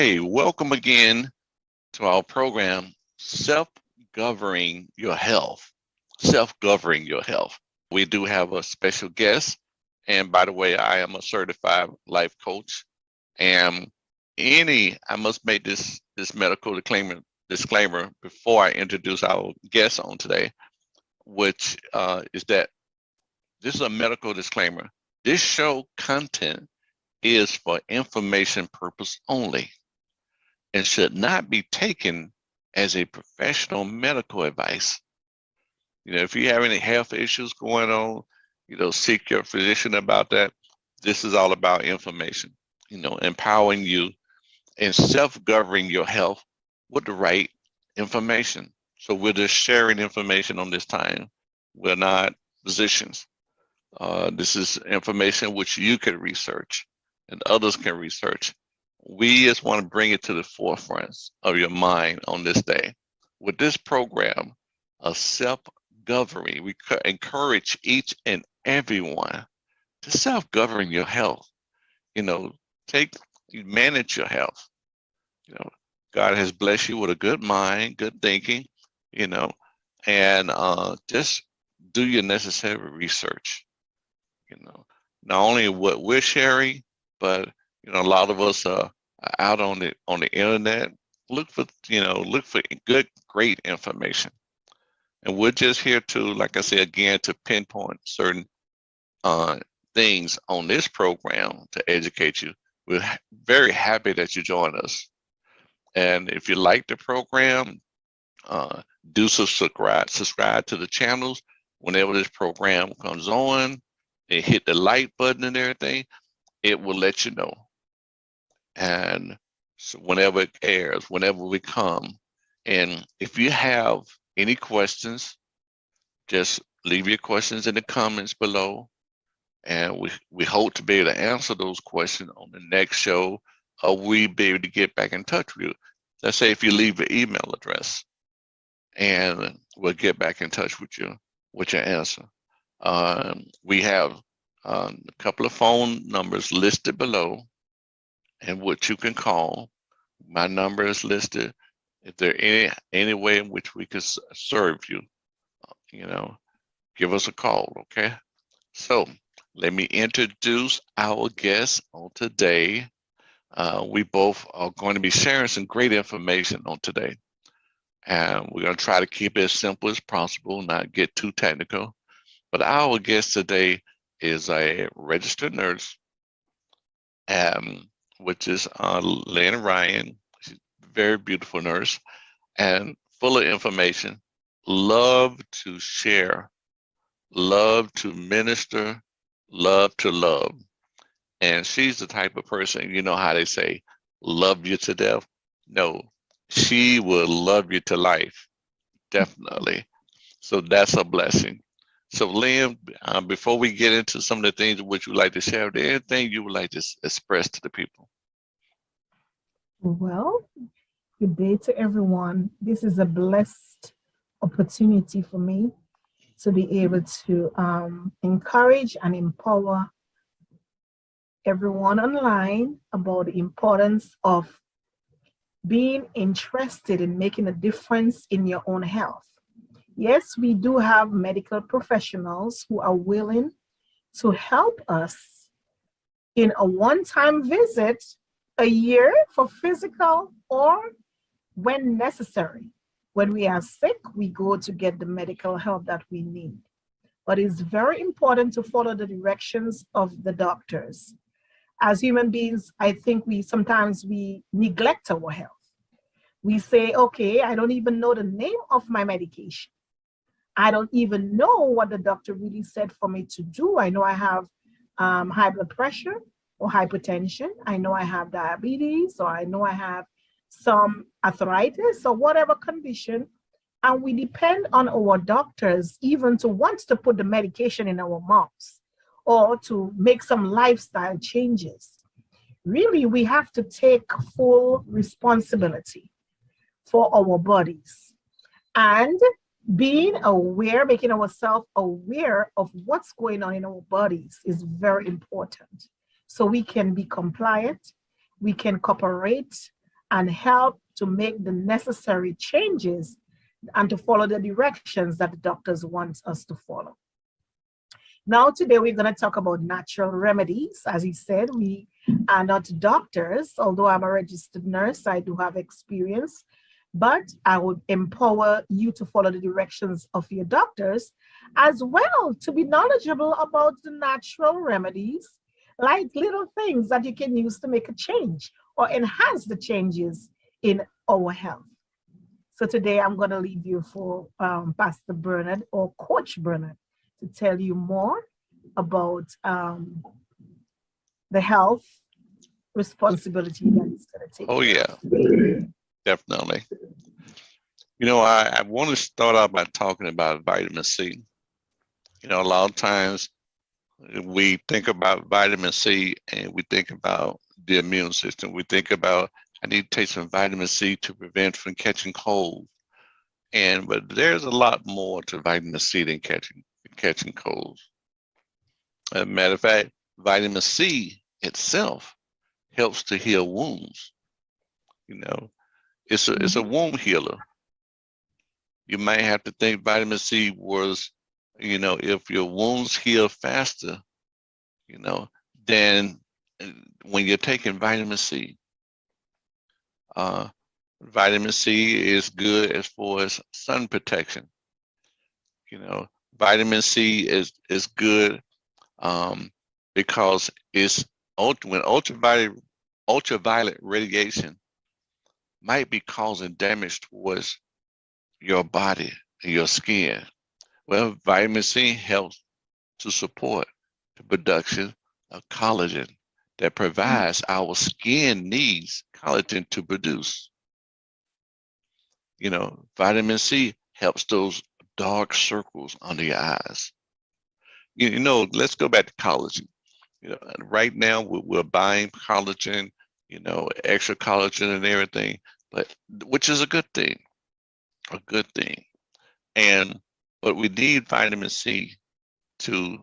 Okay, welcome again to our program, Self-Governing Your Health. Self-Governing Your Health. We do have a special guest. And by the way, I am a certified life coach. And I must make this medical disclaimer before I introduce our guest on today, which is that this is a medical disclaimer. This show content is for information purpose only and should not be taken as a professional medical advice. If you have any health issues going on, seek your physician about that. This is all about information, empowering you and self-governing your health with the right information. So we're just sharing information on this time. We're not physicians. This is information which you can research and others can research. We just want to bring it to the forefront of your mind on this day. With this program of self-governing, we encourage each and everyone to self-govern your health. You manage your health. God has blessed you with a good mind, good thinking, and just do your necessary research. Not only what we're sharing, but a lot of us are out on the internet. Look for good, great information, and we're just here to, like I say again, to pinpoint certain things on this program to educate you. We're very happy that you join us, and if you like the program, do subscribe to the channels whenever this program comes on, and hit the like button and everything. It will let you know. And so whenever it airs, whenever we come, and if you have any questions, just leave your questions in the comments below. And we hope to be able to answer those questions on the next show, or we be able to get back in touch with you. Let's say if you leave your email address, and we'll get back in touch with you with your answer. We have a couple of phone numbers listed below, and what you can call. My number is listed. If there any way in which we could serve you, give us a call, okay? So let me introduce our guest on today. We both are going to be sharing some great information on today. And we're going to try to keep it as simple as possible, not get too technical. But our guest today is a registered nurse, which is Lynn Ryan. She's a very beautiful nurse and full of information. Love to share, love to minister, love to love. And she's the type of person, you know how they say, love you to death? No, she will love you to life, definitely. So that's a blessing. So Lynn, before we get into some of the things which you would like to share, is there anything you would like to express to the people? Well, good day to everyone. This is a blessed opportunity for me to be able to encourage and empower everyone online about the importance of being interested in making a difference in your own health. Yes, we do have medical professionals who are willing to help us in a one-time visit a year for physical, or when necessary. When we are sick, we go to get the medical help that we need. But it's very important to follow the directions of the doctors. As human beings, I think sometimes we neglect our health. We say, okay, I don't even know the name of my medication. I don't even know what the doctor really said for me to do. I know I have high blood pressure or hypertension. I know I have diabetes, or I know I have some arthritis or whatever condition. And we depend on our doctors even to want to put the medication in our mouths or to make some lifestyle changes. Really, we have to take full responsibility for our bodies. And being aware, making ourselves aware of what's going on in our bodies is very important. So we can be compliant, we can cooperate, and help to make the necessary changes and to follow the directions that the doctors want us to follow. Now, today we're going to talk about natural remedies. As he said, we are not doctors. Although I'm a registered nurse, I do have experience, but I would empower you to follow the directions of your doctors as well, to be knowledgeable about the natural remedies, like little things that you can use to make a change or enhance the changes in our health. So today I'm going to leave you for Pastor Bernard or Coach Bernard to tell you more about the health responsibility that is going to take. Oh, yeah, definitely. You know, I want to start out by talking about vitamin C. You know, a lot of times we think about vitamin C and we think about the immune system. We think about, I need to take some vitamin C to prevent from catching cold. But there's a lot more to vitamin C than catching colds. As a matter of fact, vitamin C itself helps to heal wounds. You know, it's a wound healer. You might have to think vitamin C was, you know, if your wounds heal faster, you know, then when you're taking vitamin C, vitamin C is good as far as sun protection. You know, vitamin C is good because it's when ultraviolet radiation might be causing damage towards your body and your skin. Well, vitamin C helps to support the production of collagen that provides our skin needs collagen to produce. You know, vitamin C helps those dark circles under your eyes. You know, let's go back to collagen. You know, right now we're buying collagen, you know, extra collagen and everything, but which is a good thing. But we need vitamin C to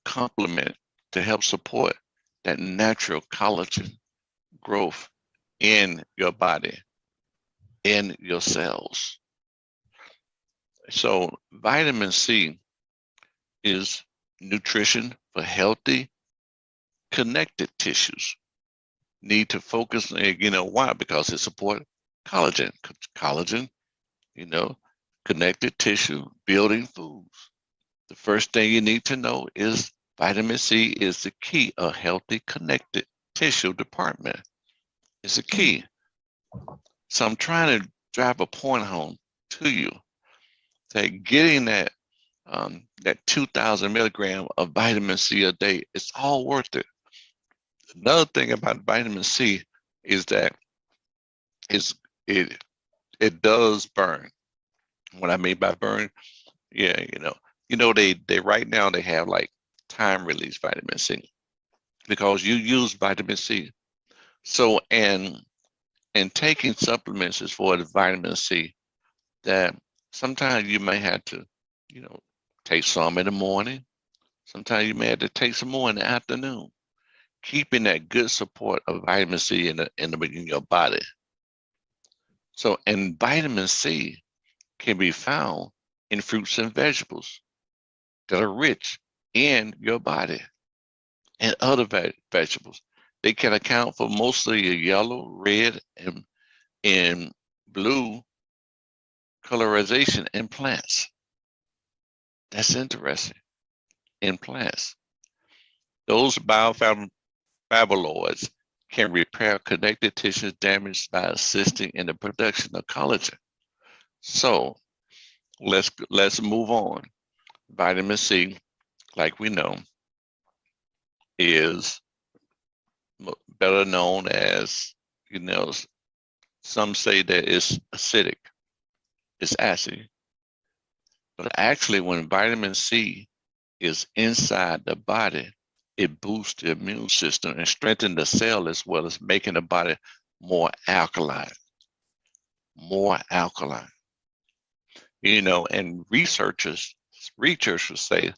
complement, to help support that natural collagen growth in your body, in your cells. So vitamin C is nutrition for healthy, connected tissues. Need to focus, you know, why? Because it supports collagen. Collagen, you know, connected tissue, building foods. The first thing you need to know is vitamin C is the key of healthy, connected tissue department. It's a key. So I'm trying to drive a point home to you that getting that 2,000 milligram of vitamin C a day, it's all worth it. Another thing about vitamin C is that it does burn. What I mean by burn, yeah, you know they right now they have like time release vitamin C because you use vitamin C. So and taking supplements as far as vitamin C, that sometimes you may have to, you know, take some in the morning. Sometimes you may have to take some more in the afternoon. Keeping that good support of vitamin C in your body. So, and vitamin C can be found in fruits and vegetables that are rich in your body, and other vegetables. They can account for mostly your yellow, red, and blue colorization in plants. That's interesting. In plants, those bioflavonoids can repair connective tissue damaged by assisting in the production of collagen. So let's move on. Vitamin C, like we know, is better known as, you know, some say that it's acidic, it's acid. But actually, when vitamin C is inside the body, it boosts the immune system and strengthens the cell, as well as making the body more alkaline. More alkaline. You know, and researchers say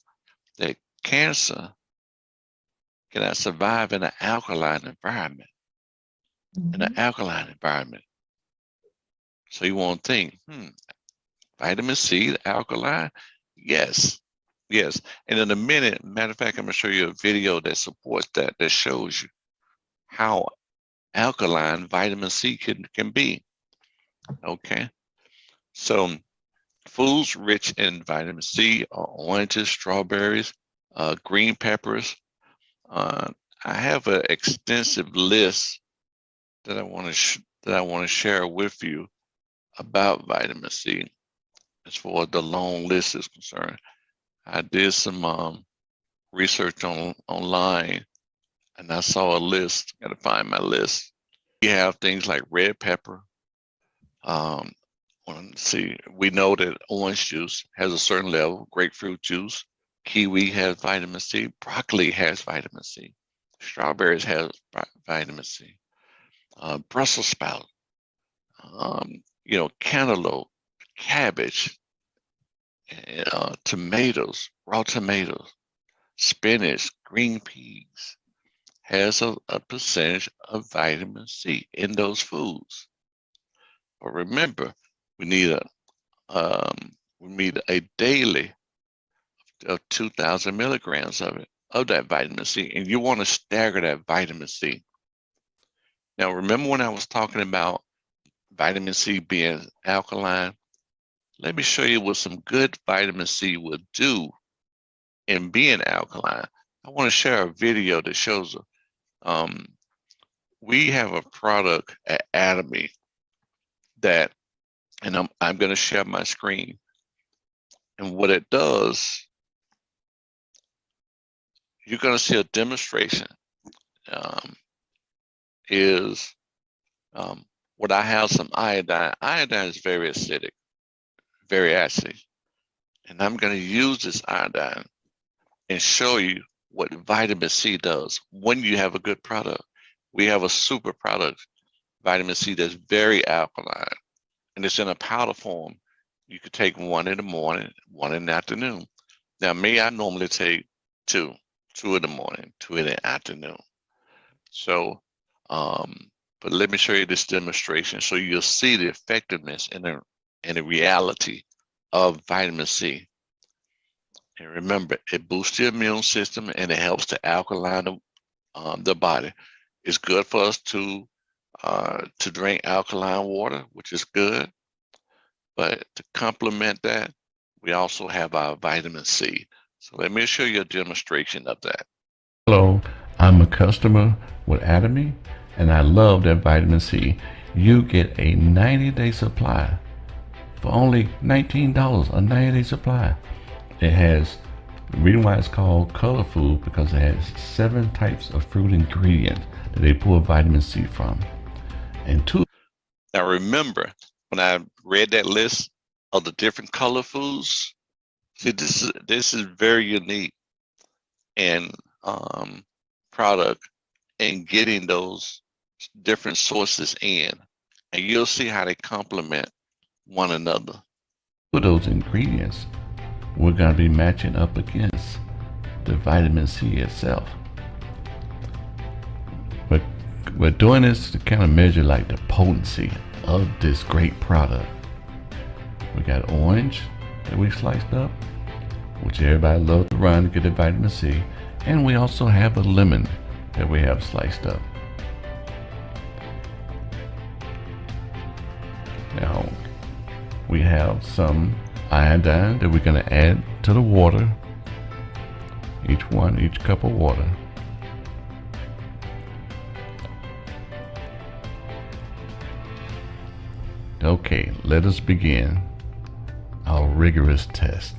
that cancer cannot survive in an alkaline environment. in an Mhm. alkaline environment. So you won't think, vitamin C, alkaline? Yes, yes. And in a minute, matter of fact, I'm gonna show you a video that supports that, that shows you how alkaline vitamin C can be. Okay. So foods rich in vitamin C are oranges, strawberries, green peppers. Uh, I have an extensive list that I want to share with you about vitamin C. As far as the long list is concerned, I did some research online, and I saw a list. Got to find my list. You have things like red pepper. Um, let's see, we know that orange juice has a certain level. Grapefruit juice, kiwi has vitamin C. Broccoli has vitamin C. Strawberries has vitamin C. Brussels sprout, cantaloupe, cabbage, tomatoes, raw tomatoes, spinach, green peas has a percentage of vitamin C in those foods. But remember, we need a daily of 2,000 milligrams of that vitamin C, and you want to stagger that vitamin C. Now, remember when I was talking about vitamin C being alkaline? Let me show you what some good vitamin C will do in being alkaline. I want to share a video that shows we have a product at Atomy that, and I'm going to share my screen. And what it does, you're going to see a demonstration. Is what I have some iodine. Iodine is very acidic, very acid. And I'm going to use this iodine and show you what vitamin C does when you have a good product. We have a super product, vitamin C, that's very alkaline, and it's in a powder form. You could take one in the morning, one in the afternoon. Now, me, I normally take two in the morning, two in the afternoon. So, but let me show you this demonstration so you'll see the effectiveness and the reality of vitamin C. And remember, it boosts the immune system and it helps to alkaline the body. It's good for us to drink alkaline water, which is good. But to complement that, we also have our vitamin C. So let me show you a demonstration of that. Hello, I'm a customer with Atomy, and I love that vitamin C. You get a 90-day supply for only $19, a 90-day supply. It has, the reason why it's called Color Food, because it has 7 types of fruit ingredients that they pull vitamin C from. And 2. Now remember, when I read that list of the different color foods, see, this is very unique and product and getting those different sources in, and you'll see how they complement one another. Of those ingredients, we're going to be matching up against the vitamin C itself. But we're doing this to kind of measure like the potency of this great product. We got orange that we sliced up, which everybody loves to run to get the vitamin C, and we also have a lemon that we have sliced up. Now we have some iodine that we're going to add to the water, each cup of water. Okay, let us begin our rigorous test.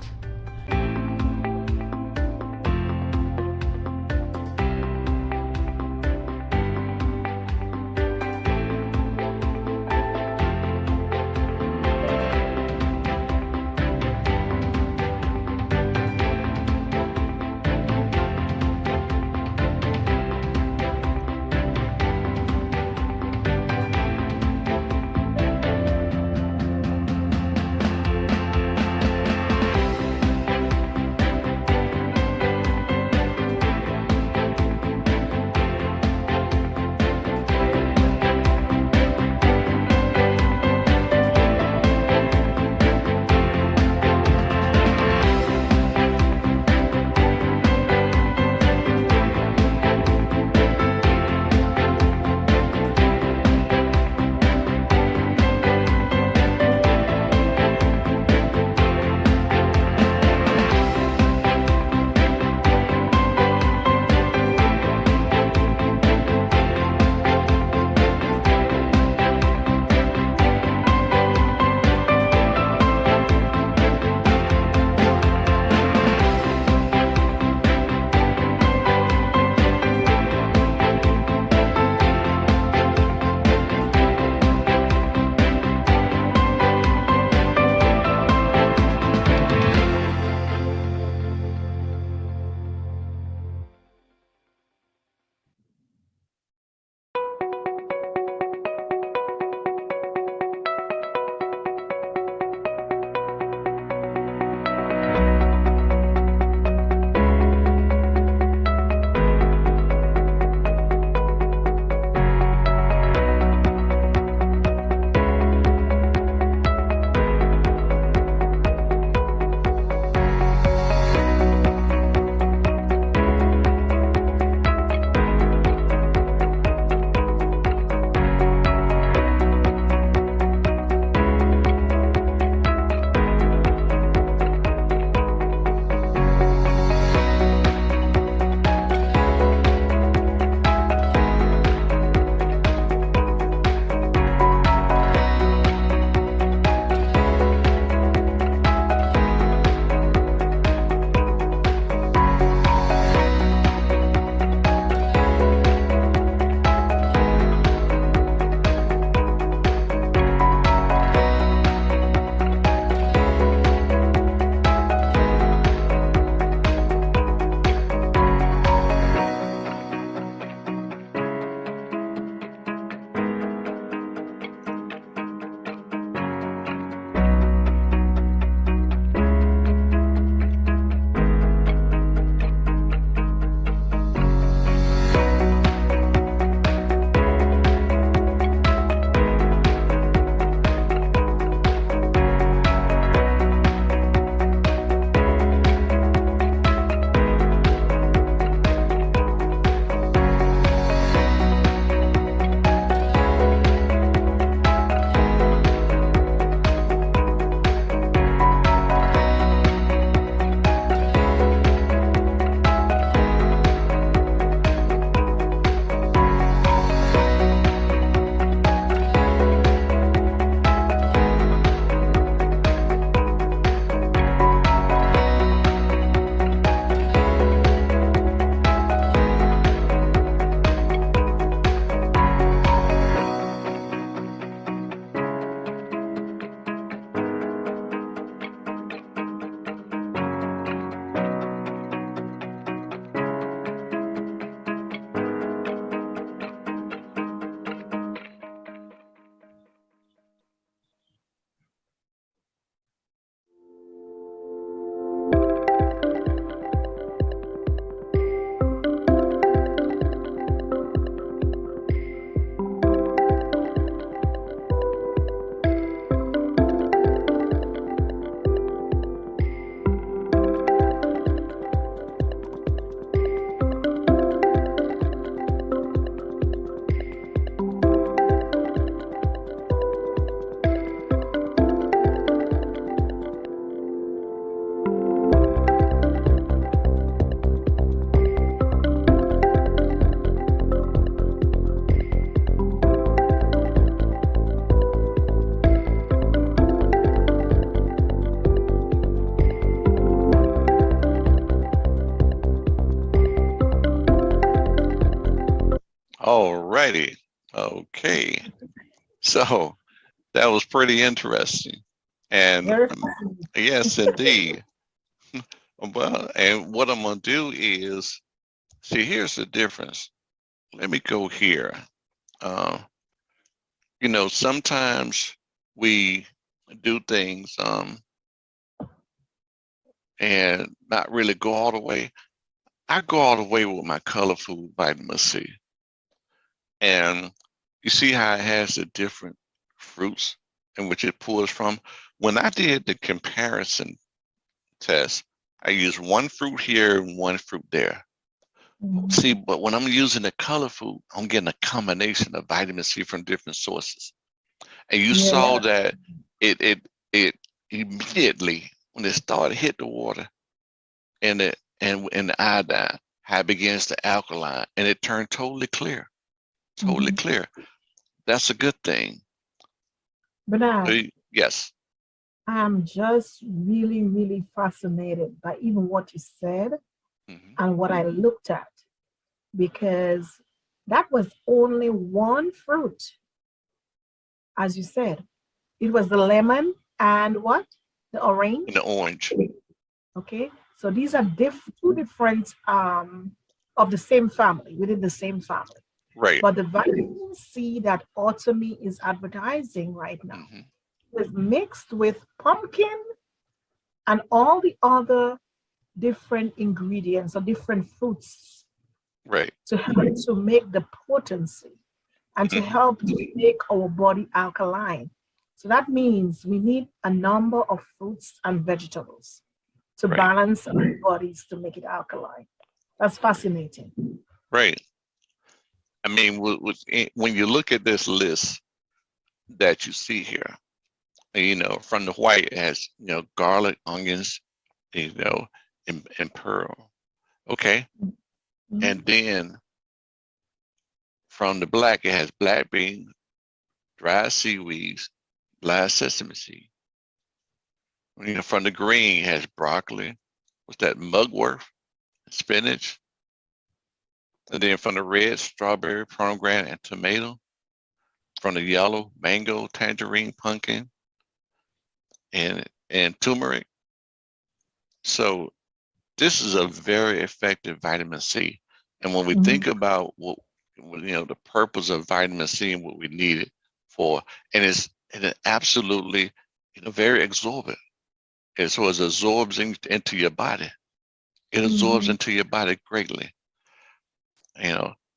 All righty. Okay. So that was pretty interesting. And Very fascinating. yes, indeed. Well, and what I'm going to do is, see, here's the difference. Let me go here. Uh, sometimes we do things and not really go all the way. I go all the way with my color food vitamin C. And you see how it has the different fruits in which it pulls from. When I did the comparison test, I used one fruit here and one fruit there. See, Mhm. but when I'm using the color food, I'm getting a combination of vitamin C from different sources. And you saw Yeah. that it immediately when it started hit the water and the iodine, how it begins to alkaline and it turned totally clear. Totally Mhm. clear. That's a good thing. Bernard, Yes. I'm just really, really fascinated by even what you said Hmm. and what I looked at, because that was only one fruit, as you said. It was the lemon and what? The And the orange. orange. Okay. So these are two different of the same family, within the same family. Right. But the vitamin C that Automy is advertising right now Hmm. is mixed with pumpkin and all the other different ingredients or different fruits Right. to help to make the potency and to Hmm. help to make our body alkaline. So that means we need a number of fruits and vegetables to Right. balance our bodies to make it alkaline. That's fascinating. Right. I mean, when you look at this list that you see here, from the white it has, garlic, onions, you know, and pearl. Okay. And Mhm. then from the black, it has black bean, dried seaweeds, black sesame seed. From the green, it has broccoli. What's that? Mugwort, spinach. And then from the red, strawberry, pomegranate, and tomato. From the yellow, mango, tangerine, pumpkin, and turmeric. So this is a very effective vitamin C. And when we think Mhm. about the purpose of vitamin C and what we need it for, and it absolutely, very absorbent. And so it absorbs into your body. It absorbs Mhm. into your body greatly.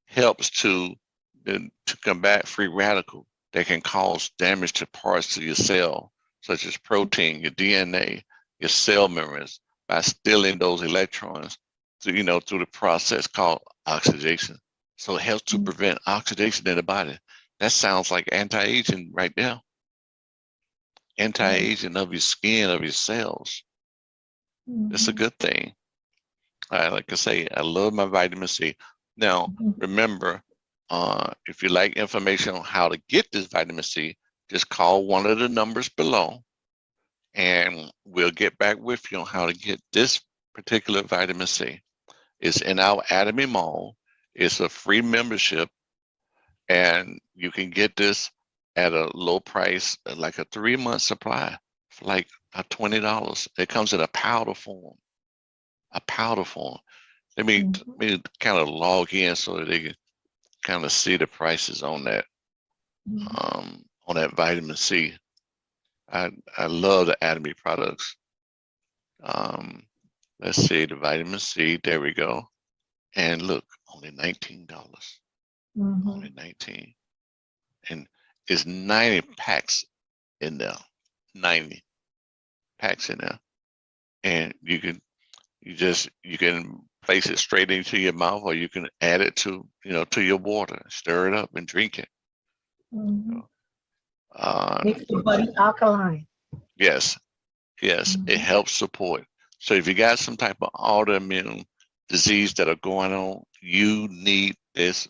Helps to combat free radical that can cause damage to parts of your cell, such as protein, your DNA, your cell membranes, by stealing those electrons through the process called oxidation. So it helps to prevent oxidation in the body. That sounds like anti-aging right there. Yes. Anti-aging of your skin, of your cells. That's a Mhm. good thing. Like I say, I love my vitamin C. Now, Mhm. remember, if you like information on how to get this vitamin C, just call one of the numbers below and we'll get back with you on how to get this particular vitamin C. It's in our Atomy Mall. It's a free membership and you can get this at a low price, like a 3-month supply for like $20. It comes in a powder form, a powder form. Mhm. Let me kind of log in so that they can kind of see the prices Mhm. on that vitamin C. I love the Atomy products. Um, let's see the vitamin C. There we go. And look, only $19. Only Mhm. 19. And it's 90 packs in there. 90 packs in there. And you can place it straight into your mouth or you can add it to your water, stir it up and drink it. Mhm. Um, Makes the body alkaline. yes, yes, it Mhm. helps support. So if you got some type of autoimmune disease that are going on, you need this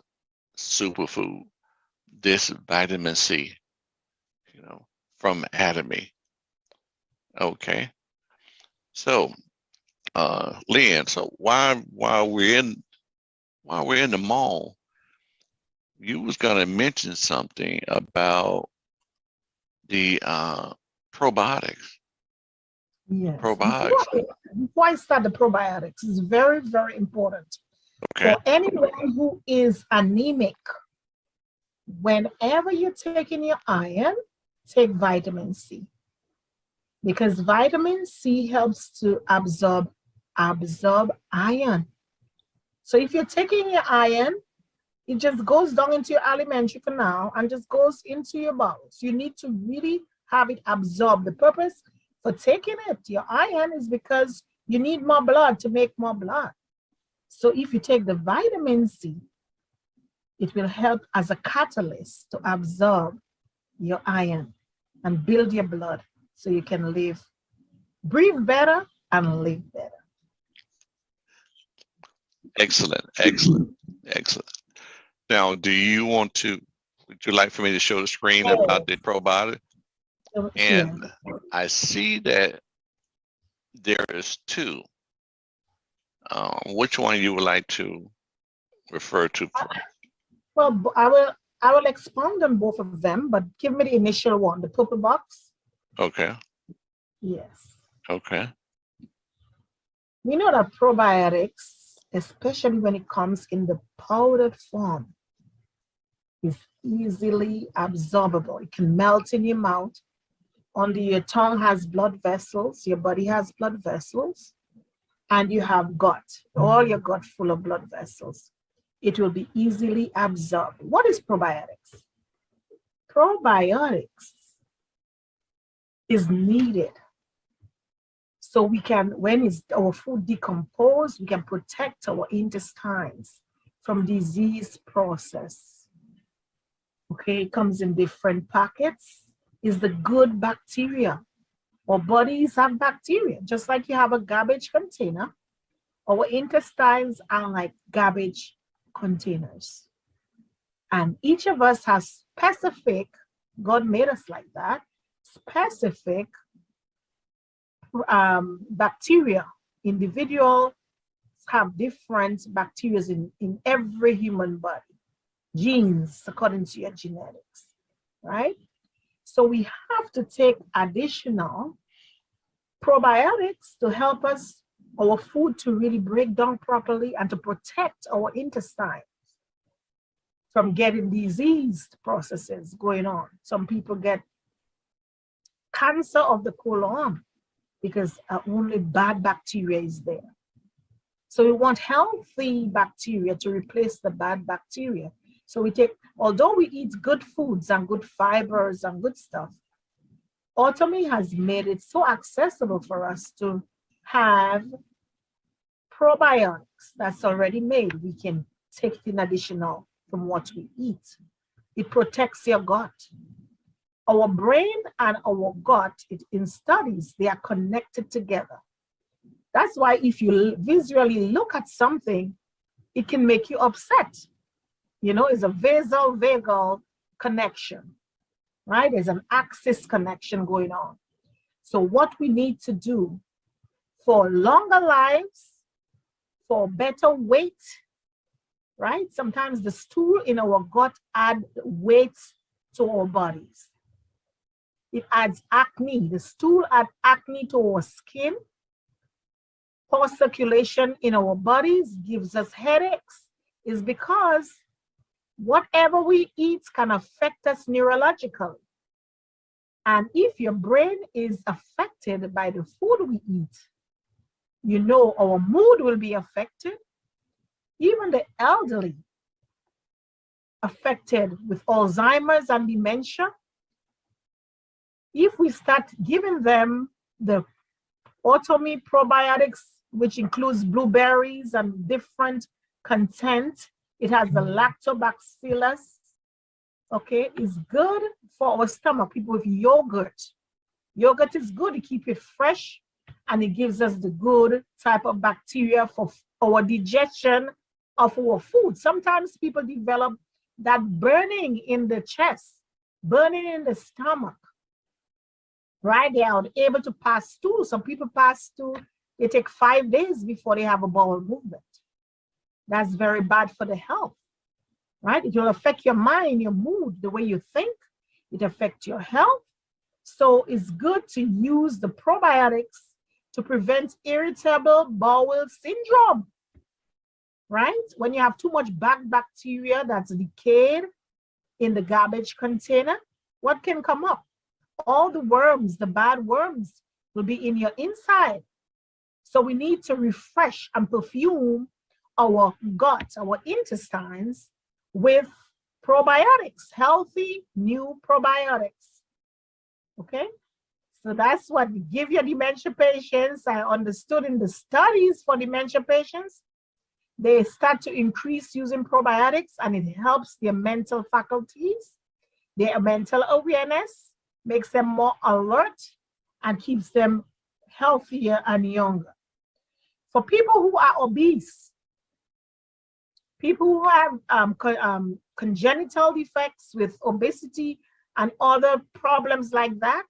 superfood, this vitamin C, from Atomy. Okay. So, Lynn, so while we're in the mall, you was going to mention something about the probiotics. Yes. Probiotics. Before I start the probiotics, it's very, very important. Okay. For anyone who is anemic, whenever you're taking your iron, take vitamin C. Because vitamin C helps to absorb iron. So if you're taking your iron, it just goes down into your alimentary canal and just goes into your bowels. You need to really have it absorb. The purpose for taking it, your iron, is because you need more blood to make more blood. So if you take the vitamin C, it will help as a catalyst to absorb your iron and build your blood so you can breathe better and live better. Excellent, excellent, excellent. Now, would you like for me to show the screen about the probiotic? And I see that there is two. Which one you would like to refer to first? Well, I will expound on both of them, but give me the initial one, the purple box. Okay. Yes. Okay. We know that probiotics, especially when it comes in the powdered form, is easily absorbable. It can melt in your mouth. Under your tongue has blood vessels, your body has blood vessels, and you have gut, all your gut full of blood vessels. It will be easily absorbed. What is probiotics? Probiotics is needed so we can, when our food decomposes, we can protect our intestines from disease process. Okay, it comes in different packets. Is the good bacteria. Our bodies have bacteria, just like you have a garbage container. Our intestines are like garbage containers. And each of us has specific, God made us like that, specific bacteria. Individuals have different bacteria in every human body. Genes, according to your genetics, right? So we have to take additional probiotics to help us, our food to really break down properly and to protect our intestines from getting diseased processes going on. Some people get cancer of the colon because only bad bacteria is there. So we want healthy bacteria to replace the bad bacteria. So we take, although we eat good foods and good fibers and good stuff, Automi has made it so accessible for us to have probiotics that's already made. We can take in additional from what we eat. It protects your gut. Our brain and our gut, in studies, they are connected together. That's why if you visually look at something, it can make you upset. You know, it's a vagal connection, right? There's an axis connection going on. So what we need to do for longer lives, for better weight, right? Sometimes the stool in our gut adds weight to our bodies. It adds acne. The stool adds acne to our skin. Poor circulation in our bodies gives us headaches. Is because whatever we eat can affect us neurologically. And if your brain is affected by the food we eat, you know our mood will be affected. Even the elderly affected with Alzheimer's and dementia. If we start giving them the Automi probiotics, which includes blueberries and different content, it has the lactobacillus, okay, it's good for our stomach. People with yogurt. Yogurt is good to keep it fresh, and it gives us the good type of bacteria for our digestion of our food. Sometimes people develop that burning in the chest, burning in the stomach, right? They are able to pass stool. Some people pass stool, they take 5 days before they have a bowel movement. That's very bad for the health, right? It will affect your mind, your mood, the way you think. It affects your health. So it's good to use the probiotics to prevent irritable bowel syndrome, right? When you have too much bad bacteria that's decayed in the garbage container, what can come up? All the worms, the bad worms, will be in your inside. So we need to refresh and perfume our gut, our intestines with probiotics, healthy new probiotics. Okay, so that's what we give your dementia patients. I understood in the studies for dementia patients, they start to increase using probiotics and it helps their mental faculties, their mental awareness, makes them more alert and keeps them healthier and younger. For people who are obese, people who have congenital defects with obesity and other problems like that,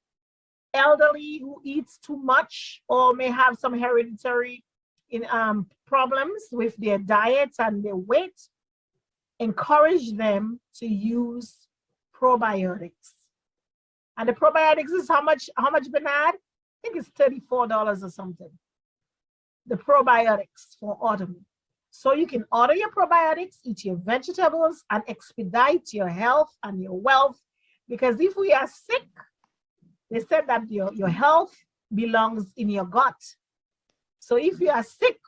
elderly who eats too much or may have some hereditary problems with their diet and their weight, encourage them to use probiotics. And the probiotics is how much, Bernard? I think it's $34 or something. The probiotics for autumn. So you can order your probiotics, eat your vegetables, and expedite your health and your wealth. Because if we are sick, they said that your health belongs in your gut. So if you are sick,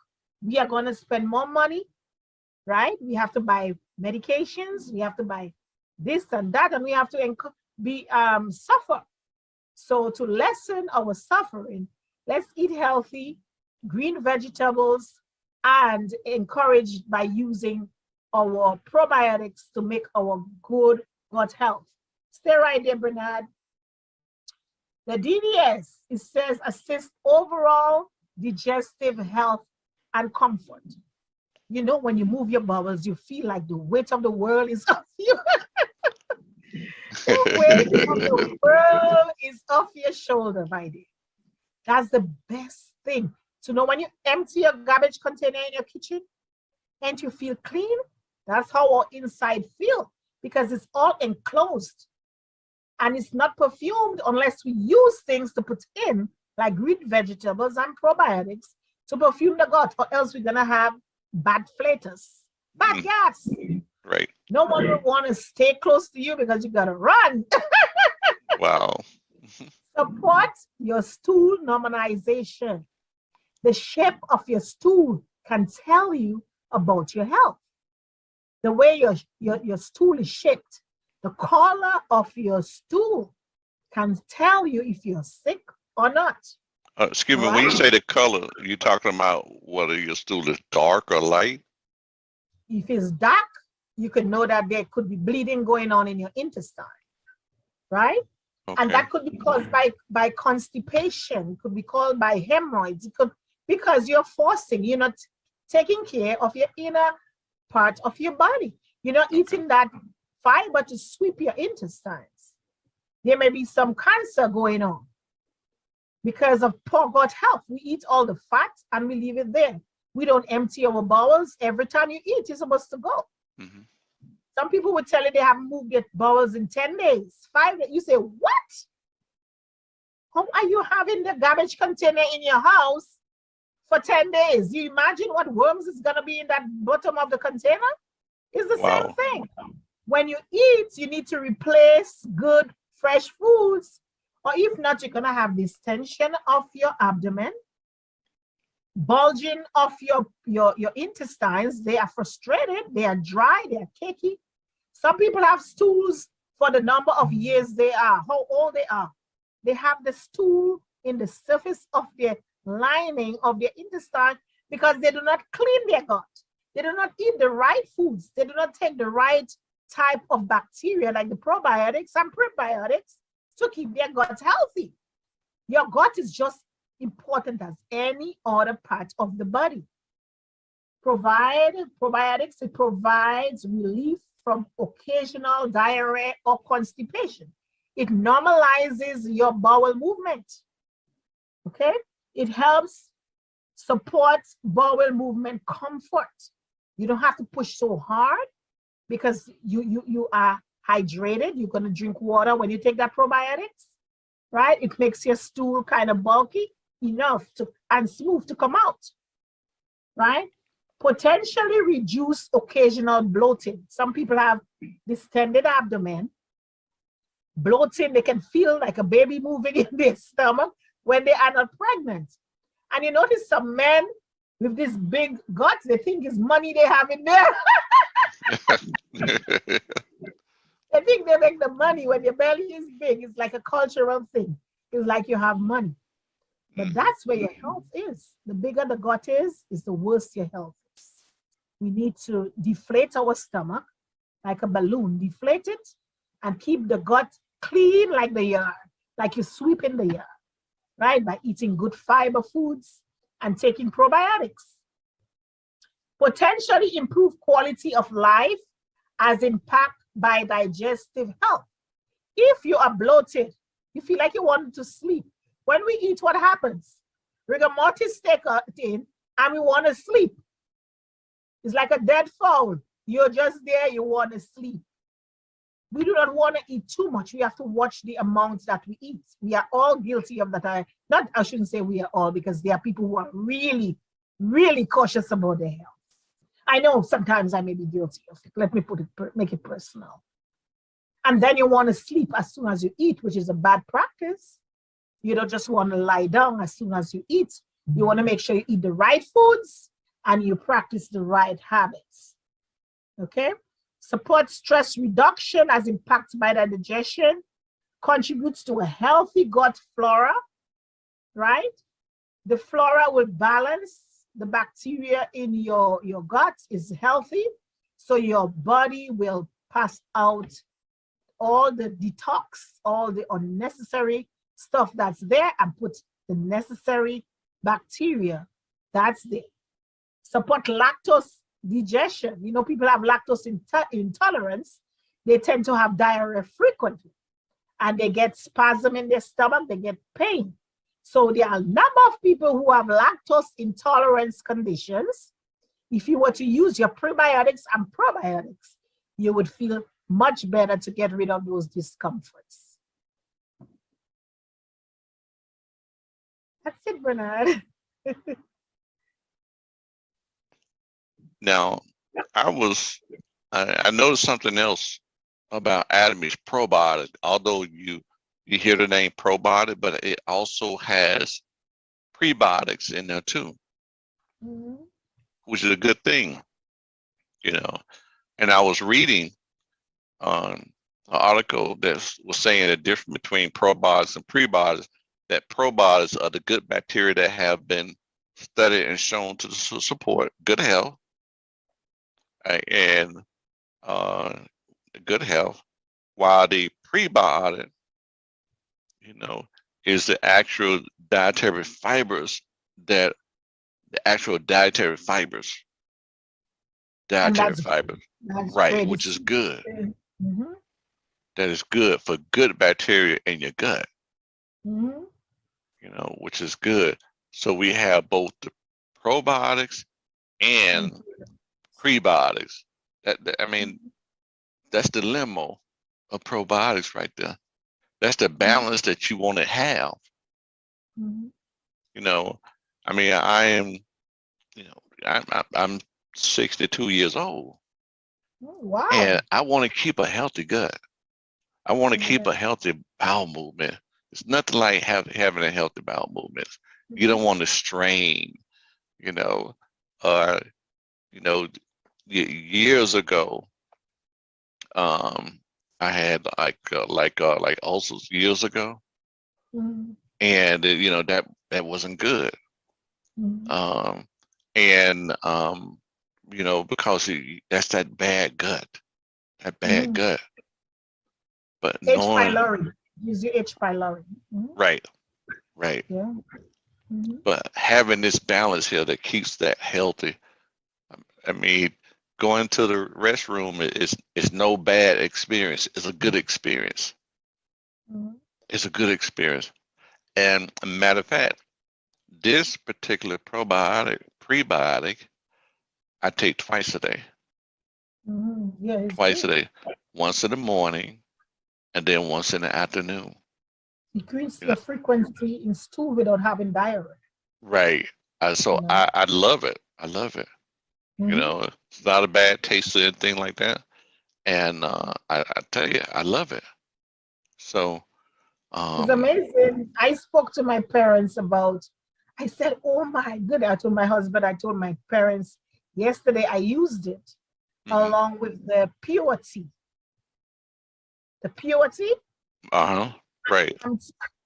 we are going to spend more money, right? We have to buy medications, we have to buy this and that, and we have to suffer. So to lessen our suffering, let's eat healthy, green vegetables, and encouraged by using our probiotics to make our good gut health. Stay right there, Bernard. The DDS, it says, assist overall digestive health and comfort. You know, when you move your bowels, you feel like the weight of the world is off you. The weight of the world is off your shoulder, my dear. That's the best thing. To know when you empty your garbage container in your kitchen and you feel clean, that's how our inside feel, because it's all enclosed and it's not perfumed unless we use things to put in, like green vegetables and probiotics to perfume the gut, or else we're gonna have bad flatus, bad gas. Right. No one will want to stay close to you because you gotta run. Wow. Support your stool normalization. The shape of your stool can tell you about your health. The way your stool is shaped, the color of your stool can tell you if you're sick or not. Excuse me, when you say the color, you talking about whether your stool is dark or light? If it's dark, you could know that there could be bleeding going on in your intestine, right? Okay. And that could be caused by constipation. It could be caused by hemorrhoids. It could, because you're not taking care of your inner part of your body. You're not eating that fiber to sweep your intestines. There may be some cancer going on because of poor gut health. We eat all the fat and we leave it there. We don't empty our bowels. Every time you eat, you're supposed to go. Mm-hmm. Some people would tell you they haven't moved their bowels in 10 days, 5 days. You say, what? How are you having the garbage container in your house for 10 days? You imagine what worms is going to be in that bottom of the container? It's the same thing. When you eat, you need to replace good, fresh foods. Or if not, you're going to have distension of your abdomen, bulging of your intestines. They are frustrated, they are dry, they are cakey. Some people have stools for the number of years they are, how old they are. They have the stool in the surface of their lining of their intestine because they do not clean their gut. They do not eat the right foods. They do not take the right type of bacteria like the probiotics and prebiotics to keep their gut healthy. Your gut is just important as any other part of the body. Probiotics, it provides relief from occasional diarrhea or constipation. It normalizes your bowel movement, okay? It helps support bowel movement comfort. You don't have to push so hard. because you are hydrated. You're going to drink water when you take that probiotics, right? It makes your stool kind of bulky enough to and smooth to come out, right? Potentially reduce occasional bloating. Some people have distended abdomen, bloating. They can feel like a baby moving in their stomach when they are not pregnant. And you notice some men with this big guts, they think it's money they have in there. They think they make the money when your belly is big. It's like a cultural thing. It's like you have money. But that's where your health is. The bigger the gut is the worse your health is. We need to deflate our stomach like a balloon, deflate it, and keep the gut clean like the yard, like you're sweeping the yard, right? By eating good fiber foods and taking probiotics. Potentially improve quality of life as impact by digestive health. If you are bloated, you feel like you want to sleep. When we eat, what happens? Rigor mortis take in and we want to sleep. It's like a dead fowl. You're just there, you want to sleep. We do not want to eat too much. We have to watch the amount that we eat. We are all guilty of that. I shouldn't say we are all, because there are people who are really, really cautious about their health. I know sometimes I may be guilty of it. Let me make it personal. And then you want to sleep as soon as you eat, which is a bad practice. You don't just want to lie down as soon as you eat. You want to make sure you eat the right foods and you practice the right habits. Okay? Support stress reduction as impacted by the digestion, contributes to a healthy gut flora, right? The flora will balance the bacteria in your gut is healthy, so your body will pass out all the detox, all the unnecessary stuff that's there, and put the necessary bacteria that's there. Support lactose digestion. You know, people have lactose intolerance. They tend to have diarrhea frequently, and they get spasm in their stomach, they get pain. So there are a number of people who have lactose intolerance conditions. If you were to use your prebiotics and probiotics, you would feel much better to get rid of those discomforts. That's it, Bernard. Now, I noticed something else about Atomy probiotic. Although you hear the name probiotic, but it also has prebiotics in there too, which is a good thing, you know. And I was reading an article that was saying the difference between probiotics and prebiotics, that probiotics are the good bacteria that have been studied and shown to support good health, and good health, while the prebiotic, you know, is the actual dietary fibers right, which is good. That is good for good bacteria in your gut, you know, which is good. So we have both the probiotics and prebiotics. I mean, that's the limo of probiotics right there. That's the balance that you want to have. You know, I mean, I am, you know, I'm 62 years old. Wow. And I want to keep a healthy gut. I want to keep a healthy bowel movement. It's nothing like having a healthy bowel movement. You don't want to strain, you know. You know, years ago, I had like ulcers years ago, and you know that wasn't good. You know, because that's that bad gut, gut. But H. pylori, use your H. pylori. Right. Yeah. But having this balance here that keeps that healthy. I mean, going to the restroom is no bad experience. It's a good experience. It's a good experience. And a matter of fact, this particular prebiotic, I take twice a day. Yeah, it's twice a good. day, once in the morning and then once in the afternoon. Decrease You know, the frequency in stool without having diarrhea. right. So You know. I love it. I love it. You Mhm. know, it's not a bad taste or anything like that. And I tell you, I love it. So, It's um, amazing. I spoke to my parents about, I said, oh my good. I told my husband, I told my parents yesterday I used it mhm. along with the purity. The purity. Uh-huh. Right. I'm,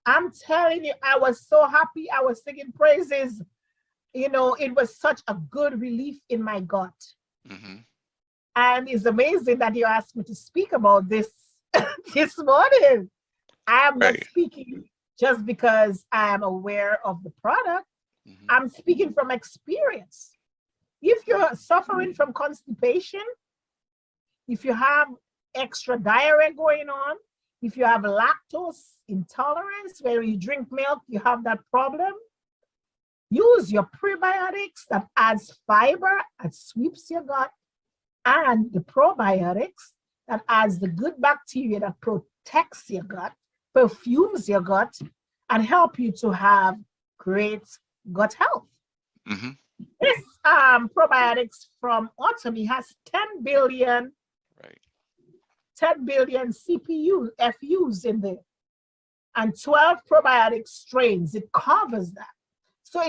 I'm telling you, I was so happy. I was singing praises. You know, it was such a good relief in my gut. Hmm. And it's amazing that you asked me to speak about this this morning. I am not Right. speaking just because I am aware of the product. Hmm. I'm speaking from experience. If you're suffering from constipation, if you have extra diarrhea going on, if you have lactose intolerance, where you drink milk, you have that problem, use your prebiotics that adds fiber, that sweeps your gut, and the probiotics that adds the good bacteria that protects your gut, perfumes your gut, and help you to have great gut health. Hmm. This probiotics from Automy has 10 billion, Right. 10 billion CPU, FUs in there, and 12 probiotic strains. It covers that. So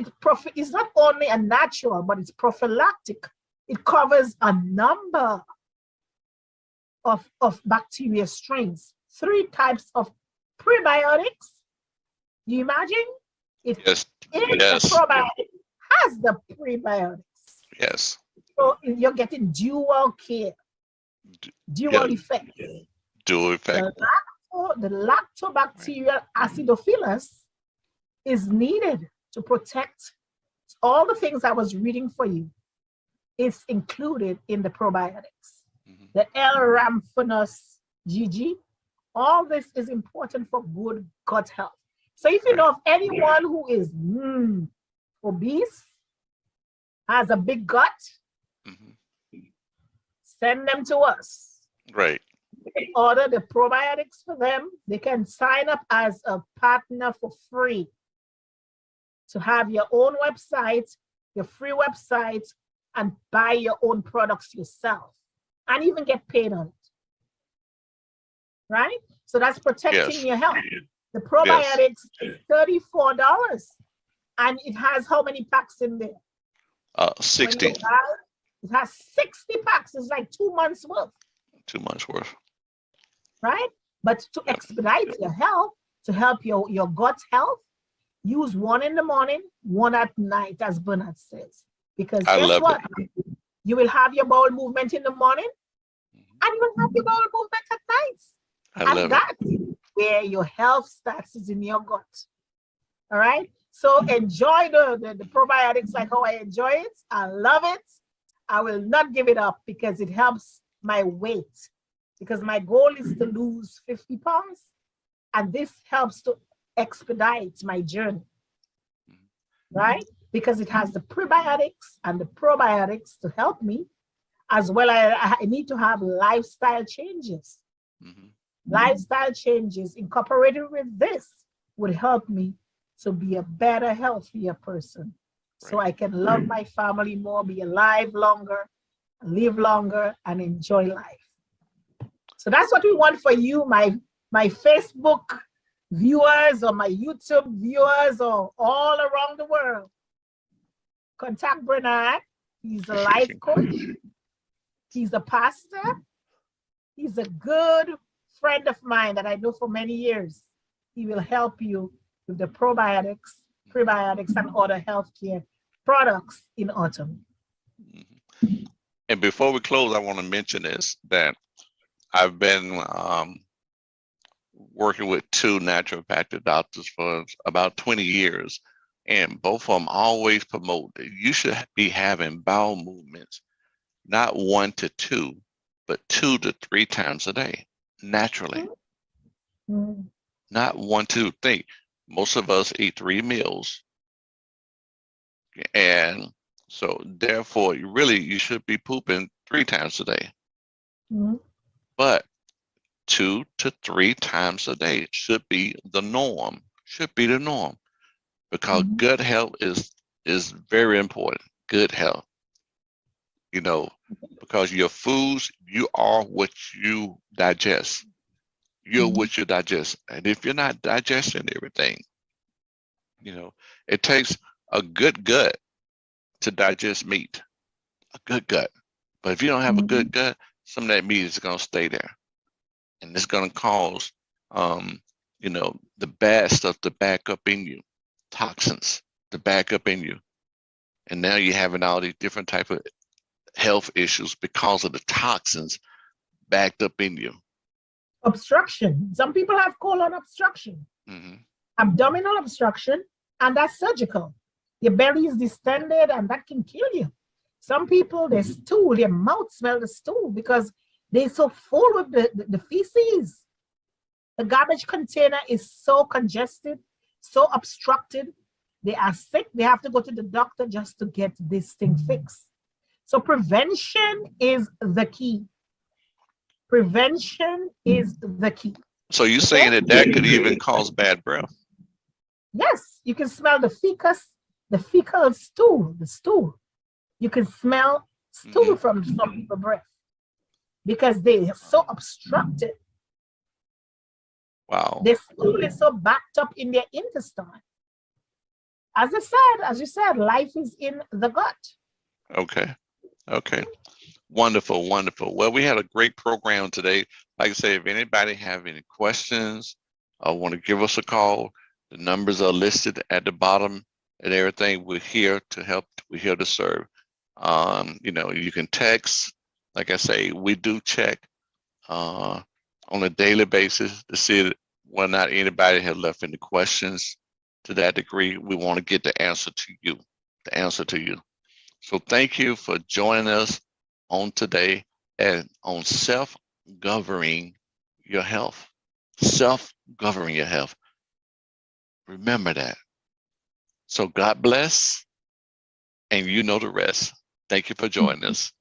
it's not only a natural, but it's prophylactic. It covers a number of bacteria strains, 3 types of prebiotics. Do you imagine? It Yes. in the Yes. probiotic has the prebiotics. Yes. So you're getting dual care, Yeah. dual effect. Dual effect. The Right. lactobacterial acidophilus is needed to protect all the things I was reading for you. It's included in the probiotics. Hmm. The L-Ramphanus GG, all this is important for good gut health. So if you Right. know of anyone who is obese, has a big gut, Hmm. send them to us. Right. We can order the probiotics for them. They can sign up as a partner for free to have your own website, your free website, and buy your own products yourself and even get paid on it. Right? So that's protecting Yes. your health. The Yes. probiotics is $34 and it has how many packs in there? When you 60. buy, it has 60 packs. It's like 2 months worth, 2 months worth. right? But to Yep. expedite your health, to help your gut health, use one in the morning, one at night, as Bernard says. Because I guess love it. what? You will have your bowel movement in the morning Mhm. and you will have your bowel movement at night. I And love it. that's where your health starts, is in your gut. All right. So enjoy the probiotics like how I enjoy it. I love it. I will not give it up because it helps my weight. Because my goal is to lose 50 pounds. And this helps to expedite my journey, Mhm. right? Because it has the prebiotics and the probiotics to help me, as well as I need to have lifestyle changes. Mhm. Lifestyle changes incorporated with this would help me to be a better, healthier person. So Right. I can love my family more, be alive longer, live longer, and enjoy life. So that's what we want for you, my Facebook viewers or my YouTube viewers or all around the world. Contact Bernard. He's a life coach. He's a pastor. He's a good friend of mine that I know for many years. He will help you with the probiotics, prebiotics, and other healthcare products in autumn. Mhm. And before we close, I want to mention this that I've been working with two naturopathic doctors for about 20 years, and both of them always promote that you should be having bowel movements, not 1 to 2, but 2 to 3 times a day, naturally, Mm. not 1, 2, 3. Most of us eat 3 meals, and so therefore, you should be pooping 3 times a day. Mhm. but 2 to 3 times a day should be the norm. Should be the norm, because Mhm. good health is very important. Good health, you know, because your foods, you are what you digest. You're Mhm. what you digest, and if you're not digesting everything, it takes a good gut to digest meat. A good gut. But if you don't have a good Mhm. gut, some of that meat is going to stay there, and it's going to cause, the bad stuff to back up in you, toxins to back up in you, and now you're having all these different type of health issues because of the toxins backed up in you. Obstruction. Some people have colon obstruction, Hmm. abdominal obstruction, and that's surgical. Your belly is distended, and that can kill you. Some people, their stool, their mouth smell the stool because they're so full with the feces. The garbage container is so congested, so obstructed. They are sick. They have to go to the doctor just to get this thing fixed. So prevention is the key. Prevention is the key. So you're Okay? saying that that could even cause bad breath? Yes, you can smell the fecal stool, the stool. You can smell stool Hmm. from some people's breath because they are so obstructed. Wow. Their stool is so backed up in their intestine. As you said, life is in the gut. Okay. Okay. Wonderful, wonderful. Well, we had a great program today. Like I say, if anybody have any questions or want to give us a call, the numbers are listed at the bottom and everything. We're here to help. We're here to serve. You can text. Like I say, we do check uh, on a daily basis to see whether or not anybody has left any questions. To that degree, we want to get the answer to you. The answer to you. So thank you for joining us on today and on self-governing your health. Self-governing your health. Remember that. So God bless, and you know the rest. Thank you for joining us.